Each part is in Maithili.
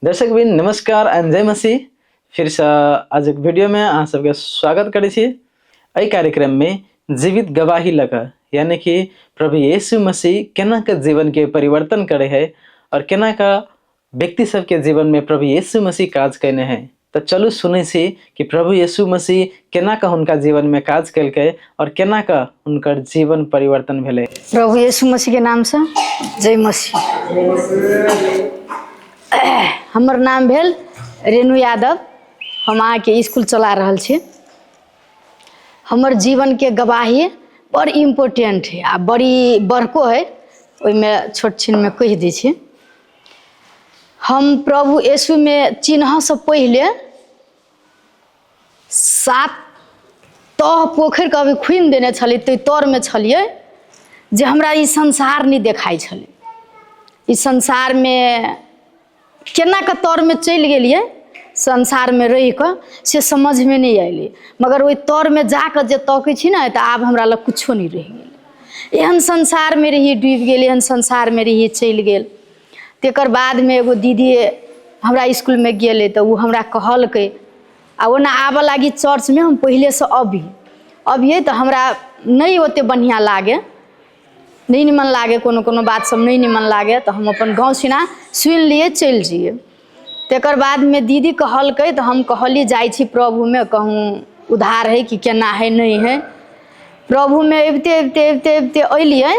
दर्शक बिन नमस्कार एंड जय मसीह। फिर से आज एक वीडियो में आप सबके स्वागत करै छी। एहि कार्यक्रम में जीवित गवाही लगा यानी कि प्रभु यीशु मसीह केना के जीवन के परिवर्तन करे है और केना का व्यक्ति सब के जीवन में प्रभु यीशु मसीह काज करने हैं। तो चलू सुनै छी कि प्रभु यीशु मसीह केना का उनका जीवन में काज कलकै और केना का उनकर जीवन परिवर्तन भेलै। प्रभु यीशु मसीह के नाम से जय मसीह। हमर नाम भेल रेणु यादव। हम अहाँ के स्कूल चला रहल छी। हमर जीवन के गवाही बड़ इम्पोर्टेंट है आ बड़ी बड़को है। ओहि में छोट छीन में कह दै छी। हम प्रभु यीशु में चिन्ह से पहले 7 तह पोखर के अभी खुनि देने छलियै, ताहि तर में छलियै जे हमरा ई संसार नहीं देखाई छलै। ई संसार में केना के तर में चलि गेलियै, संसार में रहि कऽ से समझ में नहीं अयलै। मगर ओहि तर में जाकर जे तकै छी ने तऽ आब हमरा लग कुछो नहीं रहि गेल। एहन संसार में रही डूबि गेल, एहन संसार में रही चलि गेल। तेकर बाद में एगो दीदी हमरा स्कूल में गेलै तऽ उ हमरा कहलकै आ ओना आबऽ लागी चर्च में। हम पहले से अबियै तऽ हमरा नहीं ओते बढ़िया लागे, नहीं निमन लागे, कोनो कोनो बात सब नहीं निमन लागे तो हम अपन गाँव सीना सुन लिए चल जाइए। तेकर बाद में दीदी कहलकै तो हम कहली जाई छी प्रभु में, कहूँ उधार है कि केना है नहीं है। प्रभु में अबते अलियै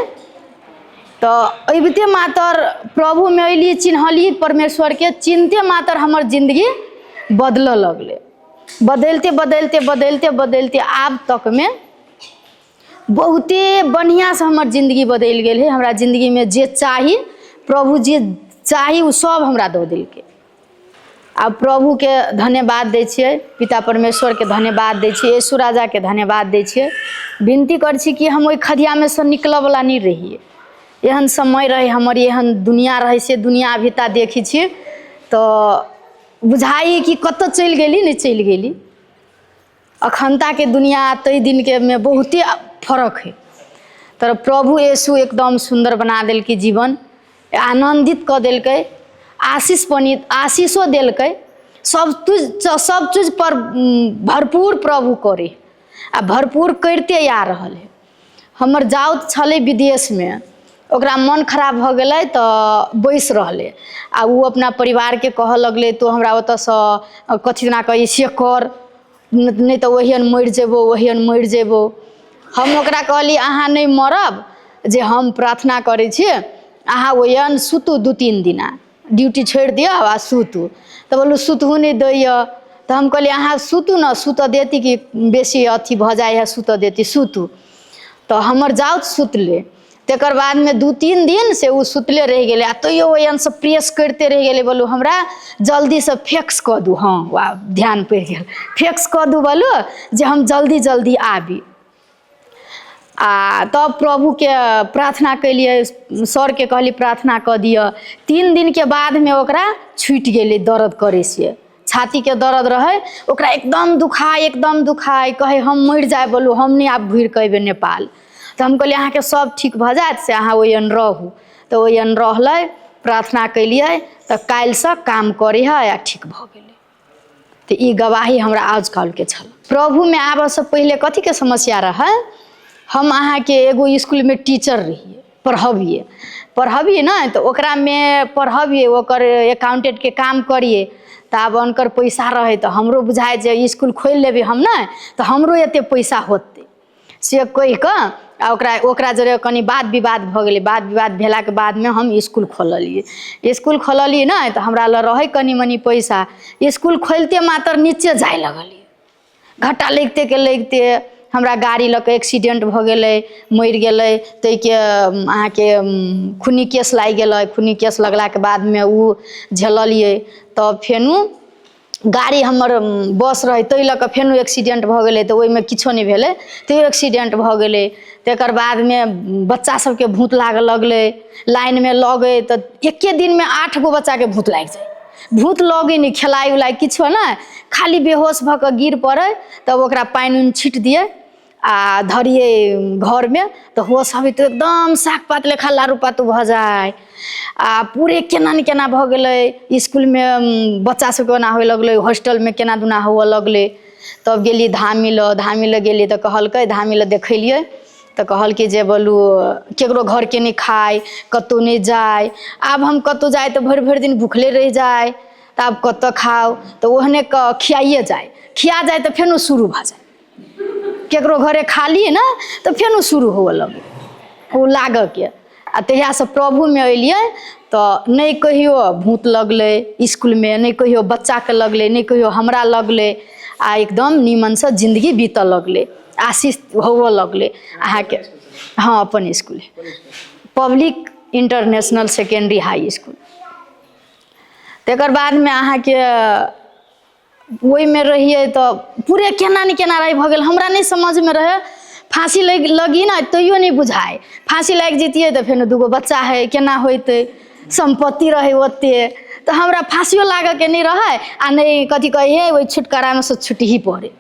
तो अबते मातर प्रभु में अलियै, चिन्हलियै परमेश्वर के, चिन्हते मातर हमर जिंदगी बदल लगले। बदलते बदलते बदलते बदलते आब तक में बहुते बढ़िया से हमर जिंदगी बदल गेल है। हमरा जिंदगी में जे चाही प्रभु जे चाही उ सब हमरा दऽ देलकै। अब प्रभु के धन्यवाद दै छियै, पिता परमेश्वर के धन्यवाद दै छियै, यीशु राजा के धन्यवाद दै छियै। विनती कर छी कि हम ओहि खदिया में से निकलऽ वाला नहीं रहिए। एहन समय रहे हमर, एहन दुनिया रहे से दुनिया अभी ता देखी छी तो बुझाई कि कतऽ चलि गेली नहीं चलि गेली। अखनता के दुनिया तई दिन के में बहुते फर्क है। तर प्रभु यीशु एकदम सुंदर बना देलकै, जीवन आनंदित क देलकै, आशीषो देलकै। सब चीज पर भरपूर प्रभु करे आ भरपूर करते आ रहल है। हमर जाउत छलै विदेश में, ओकरा मन खराब भ गेलै तो बैस रहले आ उ अपना परिवार के कह लगले तो हमरा ओतऽ से कथी ना कही से कर, नहीं तो वहियन मर जेबो, वहियन मर जेबो। हम ओकरा कहली अहाँ नहीं मरब, जे हम प्रार्थना करै छी अहाँ ओहन सुतू 2-3 दिना, ड्यूटी छोड़ दियो आ सुतू। तो बोलू सुतहू नहीं दैया। तो हम कहली अहाँ सुतू ना, सुत देती कि बेसी अथी भ जाए है, सुत देती, सुतू। तो हमर जाउत सुतले। तेकर बाद में 2-3 दिन से उ सुतले रह गेले आ तैयो ओहन से प्रेस करते रह गेले। बोलू हमरा जल्दी से फिक्स क दू। हाँ वाह, ध्यान पड़ गेल, फिक्स क दू बोलू जे हम जल्दी जल्दी आबी। तब तो प्रभु के प्रार्थना कैलिए, सर के कहली प्रार्थना क दिया। 3 दिन के बाद में ओकरा छूट गेले दर्द करे से, छाती के दर्द रहे ओकरा एकदम दुखाए, कहे हम मर जाए। बोलू हम नहीं आब घुर के अबे नेपाल। तो हम कहलिए अहाँ के सब ठीक भ जात से अहाँ ओहन रहू। तो ओहन रहलै, प्रार्थना कैलिए तो काल्हि से काम करे है आ ठीक भ गेले। तो ई गवाही हमरा आज कल के छल। प्रभु में आबऽ से पहले कथी के समस्या रहे, हम अहाँ के एगो स्कूल में टीचर रहिए, पढ़बिए ना तो ओकरा में पढ़बिए, ओकर अकाउंटेंट के काम करिए। तब उनकर पैसा रहे तो हमरो बुझाए जे स्कूल खोल लेबे हम ना तो हमरो एते पैसा होते से कह के ओकरा जरे कनी वाद विवाद भ गेलै। वाद विवाद भेला के बाद में हम स्कूल खोललिए ना तो हमरा ल रहे कनी मनी पैसा। स्कूल खोलते मात्र नीचे जाए लगलिए, घाटा लगते हमरा गाड़ी लऽ के एक्सीडेंट भ गेलै, मर गेलै। तै के अहाँ के खूनी केस लागि गेलै। खूनी केस लगला के बाद में उ झेललिए। तब फेनू गाड़ी हमर बस रहे तै लऽ के फेनू एक्सीडेंट भ गेलै। तो ओहि में किछो नहीं भेलै, तैयो एक्सीडेंट भ गेलै। तेकर बाद में बच्चा सबके भूत लागऽ लगलै, लाइन में लगे तो एके दिन में 8 गो बच्चा के भूत लाग जाए। भूत लगे नहीं, खेलाई उलाई किछो ना, खाली बेहोश भ के गिर पड़े। तब ओकरा पानी उनी छीट दिए आ धरिए घर में तो होश अभी तो एकदम साग पात लेखा लारू पातू भ जाए आ पूरे केना न केना भ गेलै स्कूल में बच्चा सबके ओना होय लगलै हॉस्टल में केना दुना हुअ लगलै तब गेलिए धामी ल गेलिए तो कहलकै धामी ल देखलिए तो कहलकै जे बोलू केकरो घर के नहीं खाए कतौ नहीं जाए आब हम कतौ जाए तो भरि भरि दिन भूखले रह जाए तो आब कतौ खाओ तो ओहने खियाइए जाए खिया जाए तो फेनो शुरू भ जाए केकरो घरे खा लिए ना तो फेनो शुरू हुअ लगे ओ लाग के आ तहिया से प्रभु में अलिए तो नहीं कहियो भूत लगले स्कूल में नहीं कहियो बच्चा के लगले नहीं कहियो हमरा लगले आ एकदम नीमन से जिंदगी बीत लगले आशीष हुअ लगले अहाँ के। हाँ अपन स्कूल पब्लिक इंटरनेशनल सेकेंडरी हाई स्कूल तकर बाद में अहाँ के वही में रहिए तो पूरे केना नहीं केना रही भ गेल हमरा नहीं समझ में रहे फांसी लगी ना तैयो नहीं बुझाए फांसी लग जतिए तो फिर दूगो बच्चा है केना होते संपत्ति रहे ओते तो हमरा फांसियो लाग के नहीं रहे आ नहीं कथी कहे वही छुटकारा में से छुट्टी ही पड़े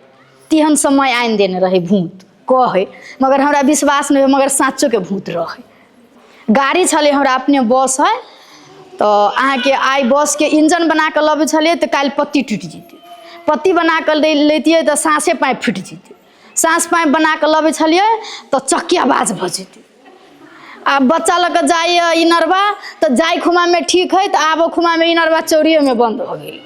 तिहन समय आन देने रहे भूत कहे मगर हमरा विश्वास नहीं मगर साँचो के भूत रहे गाड़ी छले हमरा अपने बस है तो अहाँ के आई बस के इंजन बना के लबे छलिए तो काल पत्ती टूट जेते पत्ती बना कर लेतिए तो सांसे पाइप फूट जेते सांस पाइप बना के लबे छलिए तो चक्की आवाज भ जेते आ बच्चा लग जाइए इनरवा तो जाय खुमा में ठीक है तो आबो खुमा में इनरवा चोरिये में बंद हो गेल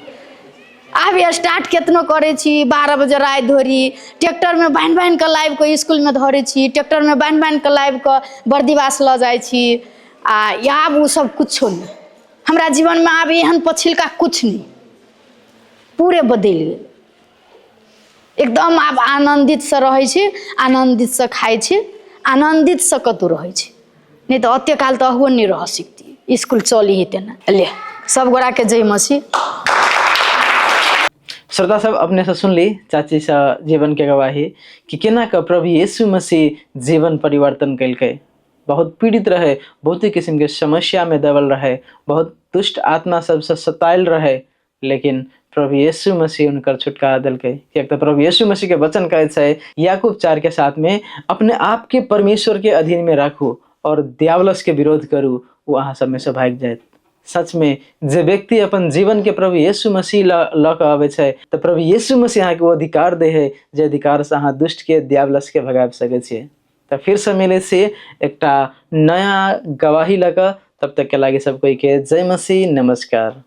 आब स्टार्ट केतनो करे छी 12 बजे रात धोरी ट्रैक्टर में बांध के लाइव को स्कूल में धरे छी ट्रैक्टर में बांध के लाइव को बर्दीवास ल जाय छी आ आब उ सब कुछो नहीं हमरा जीवन में आब एहन पछिलका कुछ नहीं पूरे बदल गेल एकदम आब आनंदित से रहे छी आनंदित से खाए छी आनंदित से कतौ रहे छी नहीं तो अत्ते काल तो अहुओ नहीं रह सकती स्कूल चली ही तेना ले सब गोरा के जय मसीह। श्रोता सब अपने से सुन ली चाची सा जीवन के गवाही कि केना का प्रभु यीशु मसीह जीवन परिवर्तन कैलकै बहुत पीड़ित रहे बहुत ही किस्म के समस्या में दबल रहे बहुत दुष्ट आत्मा सबसे सतायल रहे लेकिन प्रभु यीशु मसीह उनकर छुटकारा दिलकै। एक तो प्रभु यीशु मसीह के वचन कहै छै याकूब 4 के 7 में अपने आप के परमेश्वर के अधीन में राखू और दियावलस के विरोध करू वो अहाँ सब में से भाग जाए। सच में जे व्यक्ति अपन जीवन के प्रभु यीशु मसीह ल के आवे छै तो प्रभु यीशु मसीह अहाँ के वो अधिकार दे है जे अधिकार से अहाँ दुष्ट के दियावलस के भगाब सके छियै। तो फिर से मिले से एक नया गवाही लगा तब तक के लागे सब कोई के जय मसीह नमस्कार।